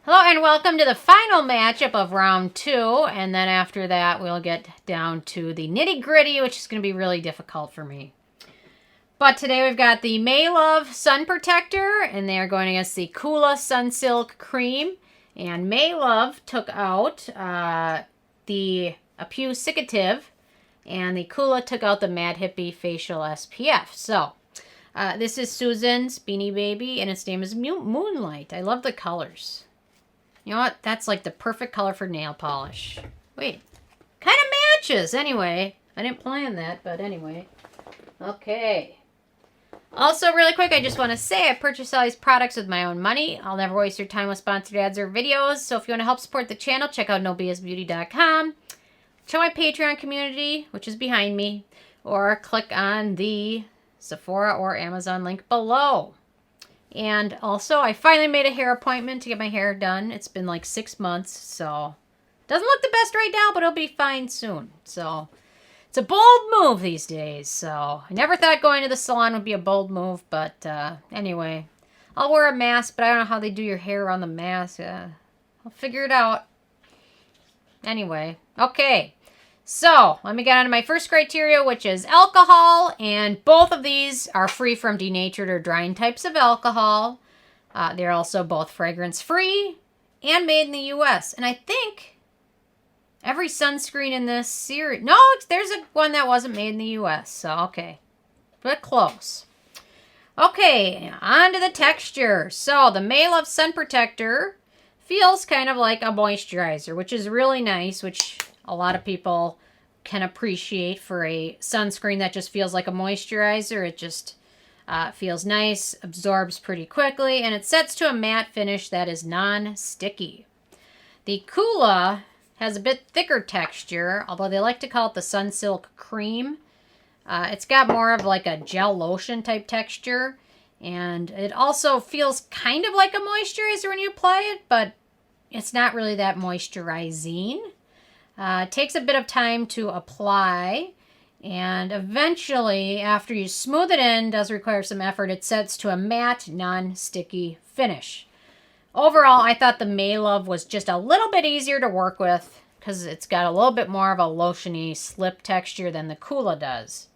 Hello and welcome to the final matchup of round 2, and then after that we'll get down to the nitty-gritty, which is going to be really difficult for me. But today we've got the Maelove Sun Protector, and they are going against the Coola Sunsilk Cream. And Maelove took out the Active, and the Coola took out the Mad Hippie Facial SPF. So, this is Susan's Beanie Baby, and its name is Moonlight. I love the colors. You know what? That's like the perfect color for nail polish. Wait. Kind of matches. Anyway. I didn't plan that, but anyway. Okay. Also, really quick, I just want to say I purchased all these products with my own money. I'll never waste your time with sponsored ads or videos. So if you want to help support the channel, check out nobsbeauty.com. Check my Patreon community, which is behind me. Or click on the Sephora or Amazon link below. And also, I finally made a hair appointment to get my hair done. It's been like 6 months, so doesn't look the best right now, but it'll be fine soon. So it's a bold move these days. So I never thought going to the salon would be a bold move, but anyway, I'll wear a mask, but I don't know how they do your hair on the mask. I'll figure it out. Anyway, okay. So, let me get on to my first criteria, which is alcohol, and both of these are free from denatured or drying types of alcohol. They're also both fragrance-free and made in the U.S. And I think every sunscreen in this series... No, there's one that wasn't made in the U.S., so okay. But close. Okay, on to the texture. So, the Maelove Sun Protector feels kind of like a moisturizer, which is really nice, which... a lot of people can appreciate for a sunscreen that just feels like a moisturizer. It just feels nice, absorbs pretty quickly, and it sets to a matte finish that is non-sticky. The Coola has a bit thicker texture, although they like to call it the Sunsilk Cream. It's got more of like a gel lotion type texture, and it also feels kind of like a moisturizer when you apply it, but it's not really that moisturizing. It takes a bit of time to apply, and eventually, after you smooth it in, does require some effort, it sets to a matte, non-sticky finish. Overall, I thought the Maelove was just a little bit easier to work with because it's got a little bit more of a lotiony slip texture than the Coola does.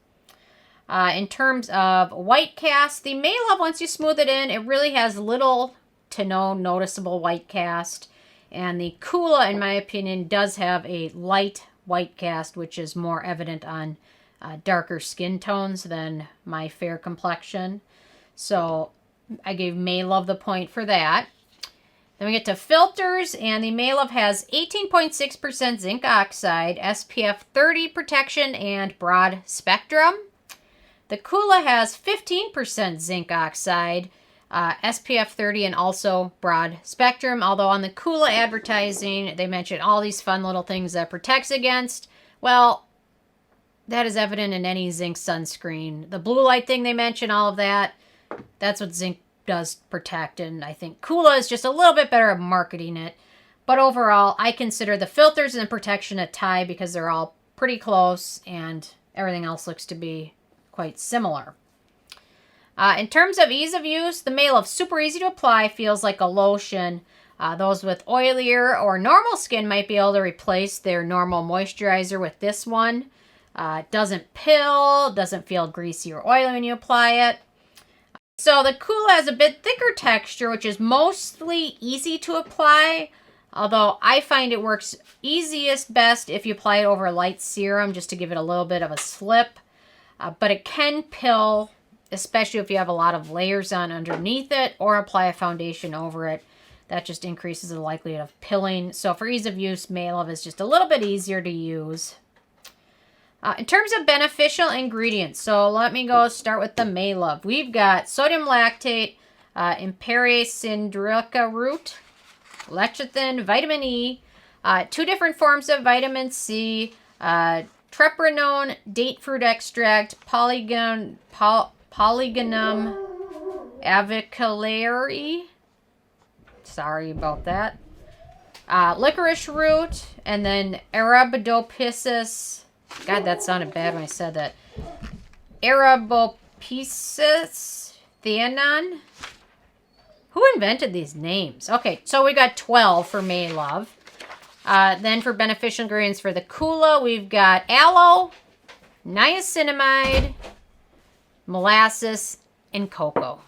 In terms of white cast, the Maelove, once you smooth it in, it really has little to no noticeable white cast. And the Coola, in my opinion, does have a light white cast, which is more evident on darker skin tones than my fair complexion. So I gave Maelove the point for that. Then we get to filters, and the Maelove has 18.6% zinc oxide, SPF 30 protection, and broad spectrum. The Coola has 15% zinc oxide, SPF 30, and also broad spectrum. Although on the Coola advertising, they mention all these fun little things that protects against. Well, that is evident in any zinc sunscreen. The blue light thing they mention, all of that, that's what zinc does protect. And I think Coola is just a little bit better at marketing it. But overall, I consider the filters and the protection a tie because they're all pretty close and everything else looks to be quite similar. In terms of ease of use, the Maelove super easy to apply, feels like a lotion. Those with oilier or normal skin might be able to replace their normal moisturizer with this one. Doesn't pill, doesn't feel greasy or oily when you apply it. So the Coola has a bit thicker texture, which is mostly easy to apply. Although I find it works best if you apply it over a light serum just to give it a little bit of a slip. But it can pill, especially if you have a lot of layers on underneath it, or apply a foundation over it. That just increases the likelihood of pilling. So for ease of use, Maelove is just a little bit easier to use. In terms of beneficial ingredients, so let me go start with the Maelove. We've got sodium lactate, Imperi cindrica root, lecithin, vitamin E, 2 different forms of vitamin C, tretinoin, date fruit extract, Polygonum avicularii. Sorry about that. Licorice root, and then Arabidopsis. God, that sounded bad when I said that. Arabidopsis theanine. Who invented these names? Okay, so we got 12 for Maelove. Then for beneficial ingredients for the Coola, we've got aloe, niacinamide, molasses, and cocoa.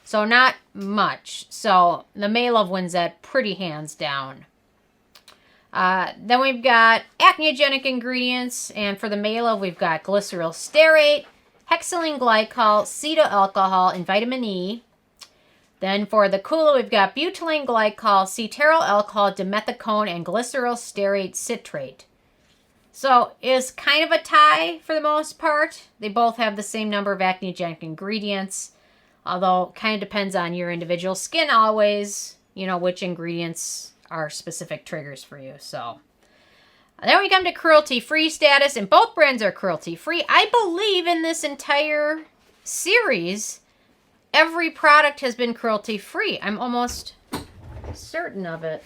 So not much. So the Maelove wins that pretty hands down. Then we've got acneogenic ingredients. And for the Maelove, we've got glyceryl stearate, hexylene glycol, cetyl alcohol, and vitamin E. Then for the Coola, we've got butylene glycol, cetearyl alcohol, dimethicone, and glyceryl stearate citrate. So it's kind of a tie for the most part. They both have the same number of acneogenic ingredients, although it kind of depends on your individual skin always, you know, which ingredients are specific triggers for you. So then we come to cruelty-free status, and both brands are cruelty-free. I believe in this entire series, every product has been cruelty-free. I'm almost certain of it.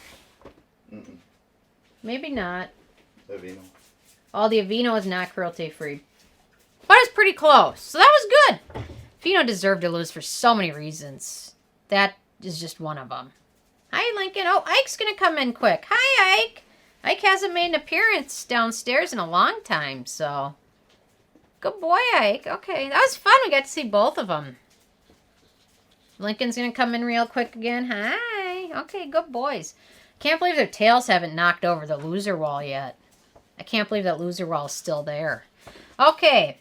Maybe not. Aveeno. Oh, the Aveeno is not cruelty-free. But it's pretty close. So that was good. Aveeno deserved to lose for so many reasons. That is just one of them. Hi, Lincoln. Oh, Ike's going to come in quick. Hi, Ike. Ike hasn't made an appearance downstairs in a long time, so. Good boy, Ike. Okay, that was fun. We got to see both of them. Lincoln's going to come in real quick again. Hi. Okay, good boys. Can't believe their tails haven't knocked over the loser wall yet. I can't believe that loser wall is still there. Okay.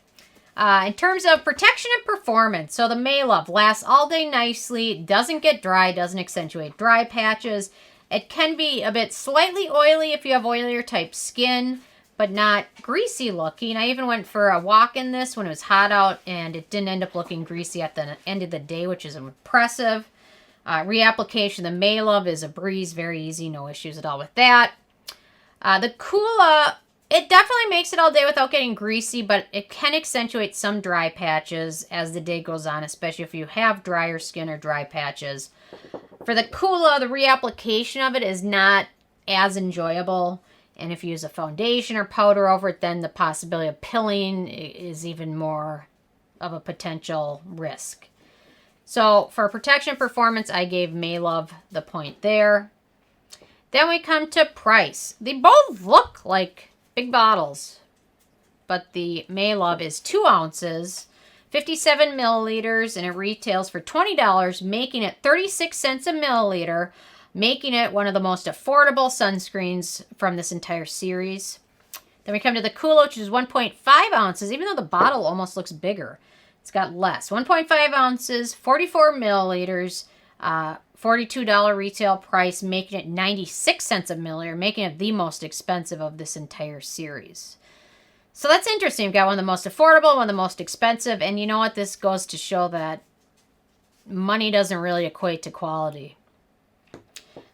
In terms of protection and performance, so the Maelove lasts all day nicely, doesn't get dry, doesn't accentuate dry patches. It can be a bit slightly oily if you have oilier type skin, but not greasy looking. I even went for a walk in this when it was hot out, and it didn't end up looking greasy at the end of the day, which is impressive. Reapplication, the Maelove is a breeze, very easy, no issues at all with that. The Coola, it definitely makes it all day without getting greasy, but it can accentuate some dry patches as the day goes on, especially if you have drier skin or dry patches. For the Coola, the reapplication of it is not as enjoyable, and if you use a foundation or powder over it, then the possibility of pilling is even more of a potential risk. So for protection performance, I gave Maelove the point there. Then we come to price. They both look like big bottles, but the Maelove is 2 ounces, 57 milliliters, and it retails for $20, making it 36 cents a milliliter, making it one of the most affordable sunscreens from this entire series. Then we come to the Coola, which is 1.5 ounces, even though the bottle almost looks bigger. It's got less. 1.5 ounces, 44 milliliters, $42 retail price, making it 96 cents a milliliter, making it the most expensive of this entire series. So that's interesting. We've got one of the most affordable, one of the most expensive, and you know what? This goes to show that money doesn't really equate to quality.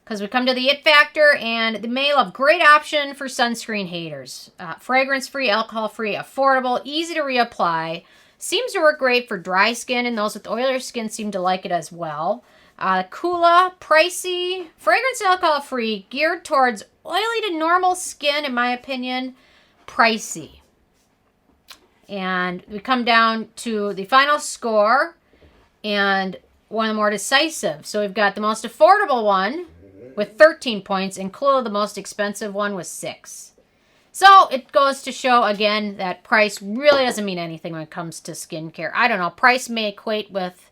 Because we come to the it factor, and the Maelove, great option for sunscreen haters. Fragrance-free, alcohol-free, affordable, easy to reapply. Seems to work great for dry skin, and those with oilier skin seem to like it as well. Coola, pricey, fragrance and alcohol-free, geared towards oily to normal skin, in my opinion, pricey. And we come down to the final score, and one of the more decisive. So we've got the most affordable one with 13 points, and Coola, the most expensive one, with 6. So it goes to show, again, that price really doesn't mean anything when it comes to skincare. I don't know, price may equate with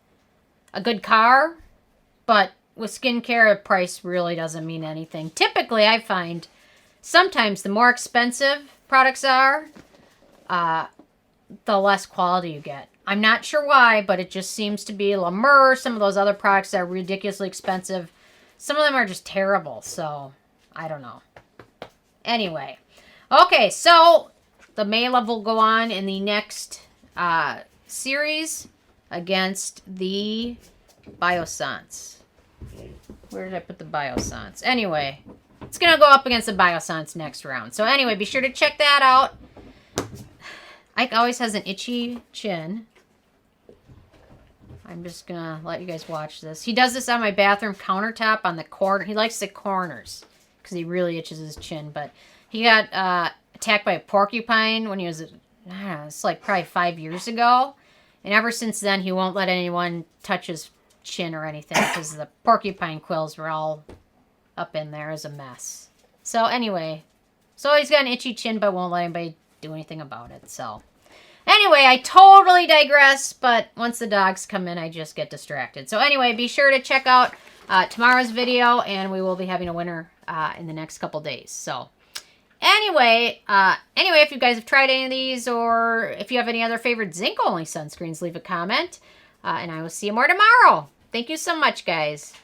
a good car, but with skincare, price really doesn't mean anything. Typically, I find sometimes the more expensive products are, the less quality you get. I'm not sure why, but it just seems to be La Mer, some of those other products that are ridiculously expensive. Some of them are just terrible, so I don't know. Anyway, okay, so the Maelove will go on in the next series against the Biossance. Where did I put the Biossance? Anyway, it's going to go up against the Biossance next round. So anyway, be sure to check that out. Ike always has an itchy chin. I'm just going to let you guys watch this. He does this on my bathroom countertop on the corner. He likes the corners because he really itches his chin. But he got attacked by a porcupine when he was, I don't know, it's like probably 5 years ago. And ever since then, he won't let anyone touch his chin or anything because the porcupine quills were all up in there as a mess. So anyway, so he's got an itchy chin but won't let anybody do anything about it. So anyway, I totally digress, but once the dogs come in, I just get distracted. So anyway, be sure to check out tomorrow's video, and we will be having a winner in the next couple days. So anyway, if you guys have tried any of these, or if you have any other favorite zinc-only sunscreens, leave a comment, and I will see you more tomorrow. Thank you so much, guys.